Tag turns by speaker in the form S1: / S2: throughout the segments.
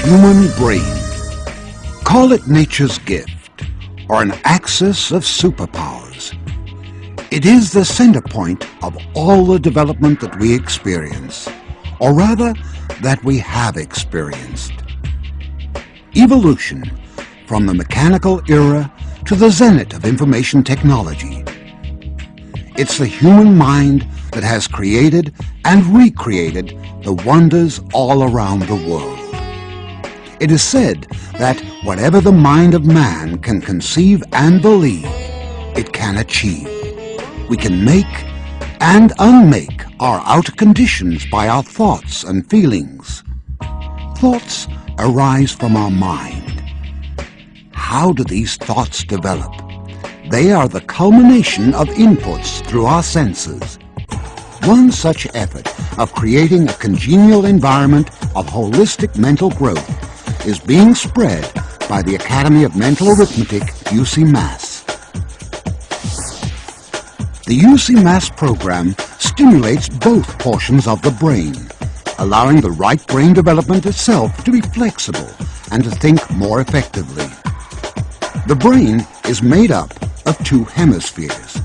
S1: human brain. Call it nature's gift or an axis of superpowers. It is the center point of all the development that we experience, or rather, that we have experienced. Evolution, from the mechanical era to the zenith of information technology. It's the human mind that has created and recreated the wonders all around the world. It is said that whatever the mind of man can conceive and believe, it can achieve. We can make and unmake our outer conditions by our thoughts and feelings. Thoughts arise from our mind. How do these thoughts develop? They are the culmination of inputs through our senses. One such effort of creating a congenial environment of holistic mental growth is being spread by the Academy of Mental Arithmetic, Ucmas. The Ucmas program stimulates both portions of the brain, allowing the right brain development itself to be flexible and to think more effectively. The brain is made up of two hemispheres,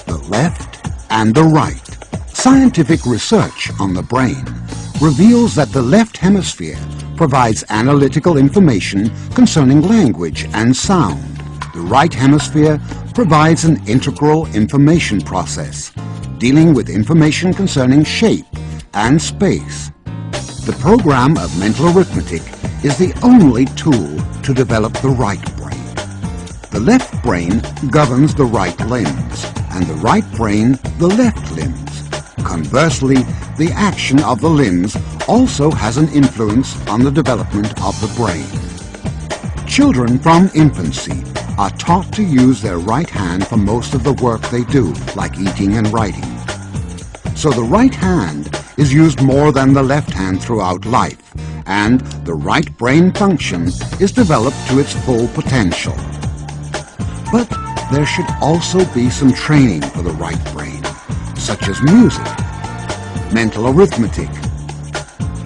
S1: the left and the right. Scientific research on the brain reveals that the left hemisphere provides analytical information concerning language and sound. The right hemisphere provides an integral information process, dealing with information concerning shape and space. The program of mental arithmetic is the only tool to develop the right brain. The left brain governs the right limbs, and the right brain the left limbs. Conversely, the action of the limbs also has an influence on the development of the brain. Children from infancy are taught to use their right hand for most of the work they do, like eating and writing. So the right hand is used more than the left hand throughout life, and the right brain function is developed to its full potential. But there should also be some training for the right brain, such as music, mental arithmetic,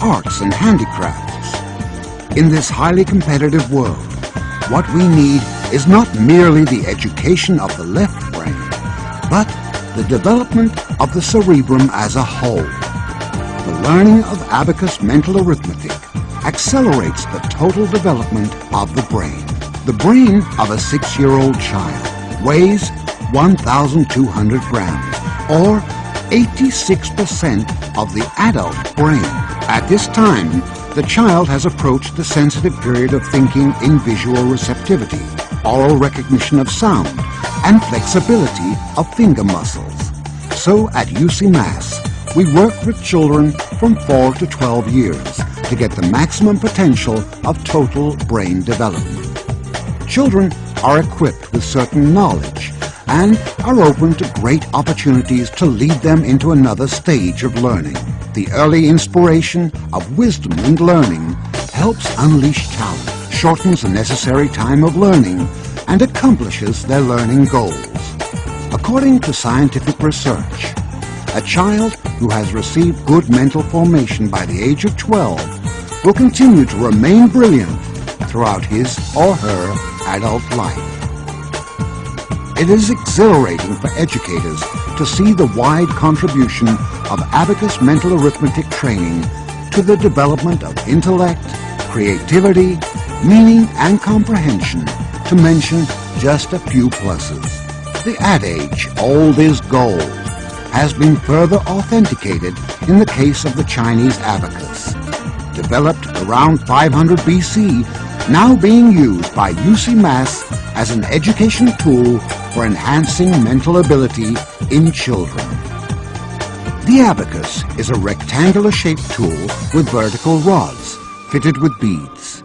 S1: arts and handicrafts. In this highly competitive world, what we need is not merely the education of the left brain, but the development of the cerebrum as a whole. The learning of abacus mental arithmetic accelerates the total development of the brain. The brain of a 6-year-old child weighs 1,200 grams, or 86% of the adult brain. At this time, the child has approached the sensitive period of thinking in visual receptivity, oral recognition of sound, and flexibility of finger muscles. So at Ucmas, we work with children from 4 to 12 years to get the maximum potential of total brain development. Children are equipped with certain knowledge and are open to great opportunities to lead them into another stage of learning. The early inspiration of wisdom and learning helps unleash talent, shortens the necessary time of learning, and accomplishes their learning goals. According to scientific research, a child who has received good mental formation by the age of 12 will continue to remain brilliant throughout his or her adult life. It is exhilarating for educators to see the wide contribution of abacus mental arithmetic training to the development of intellect, creativity, meaning, and comprehension, to mention just a few pluses. The adage, "old is gold," has been further authenticated in the case of the Chinese abacus. Developed around 500 BC, now being used by Ucmas as an education tool for enhancing mental ability in children. The abacus is a rectangular-shaped tool with vertical rods fitted with beads.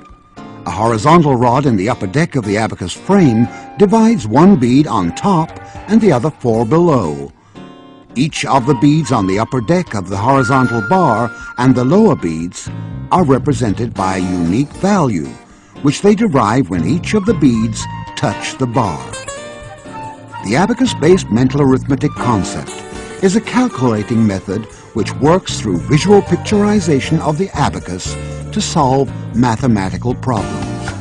S1: A horizontal rod in the upper deck of the abacus frame divides one bead on top and the other 4 below. Each of the beads on the upper deck of the horizontal bar and the lower beads are represented by a unique value, which they derive when each of the beads touch the bar. The abacus-based mental arithmetic concept is a calculating method which works through visual picturization of the abacus to solve mathematical problems.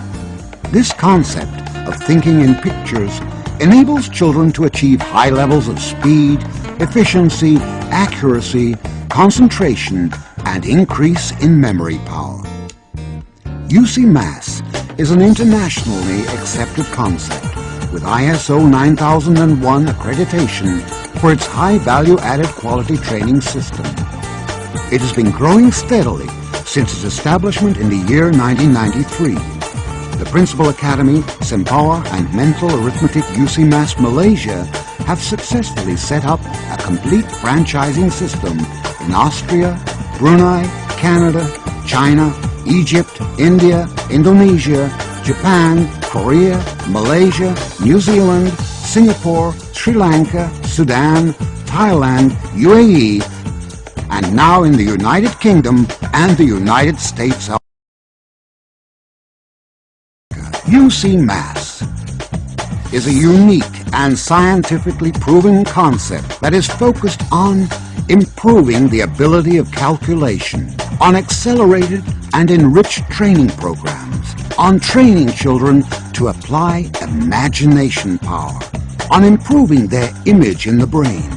S1: This concept of thinking in pictures enables children to achieve high levels of speed, efficiency, accuracy, concentration, and increase in memory power. Ucmas is an internationally accepted concept with ISO 9001 accreditation for its high value-added quality training system. It has been growing steadily since its establishment in the year 1993. The Principal Academy, Sempower and Mental Arithmetic Ucmas Malaysia have successfully set up a complete franchising system in Austria, Brunei, Canada, China, Egypt, India, Indonesia, Japan, Korea, Malaysia, New Zealand, Singapore, Sri Lanka, Sudan, Thailand, UAE, and now in the United Kingdom and the United States of America. Ucmas is a unique and scientifically proven concept that is focused on improving the ability of calculation, on accelerated and enriched training programs, on training children to apply imagination power, on improving their image in the brain,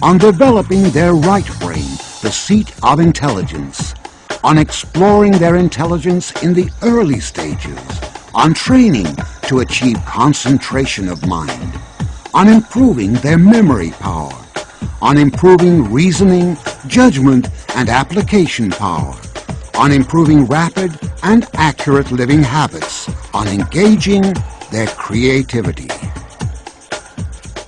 S1: on developing their right brain, the seat of intelligence, on exploring their intelligence in the early stages, on training to achieve concentration of mind, on improving their memory power, on improving reasoning, judgment, and application power, on improving rapid and accurate living habits, on engaging their creativity.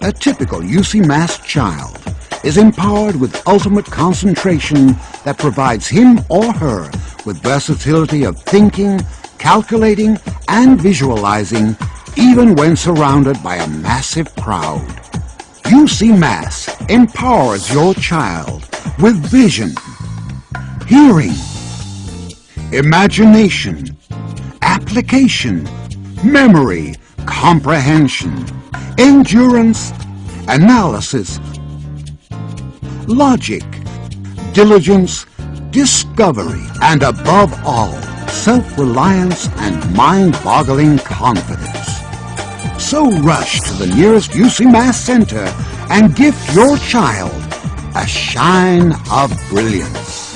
S1: A typical Ucmas child is empowered with ultimate concentration that provides him or her with versatility of thinking, calculating, and visualizing even when surrounded by a massive crowd. Ucmas empowers your child with vision, hearing, imagination, application, memory, comprehension, endurance, analysis, logic, diligence, discovery, and above all, self-reliance and mind-boggling confidence. So rush to the nearest Ucmas Center and gift your child a shine of brilliance.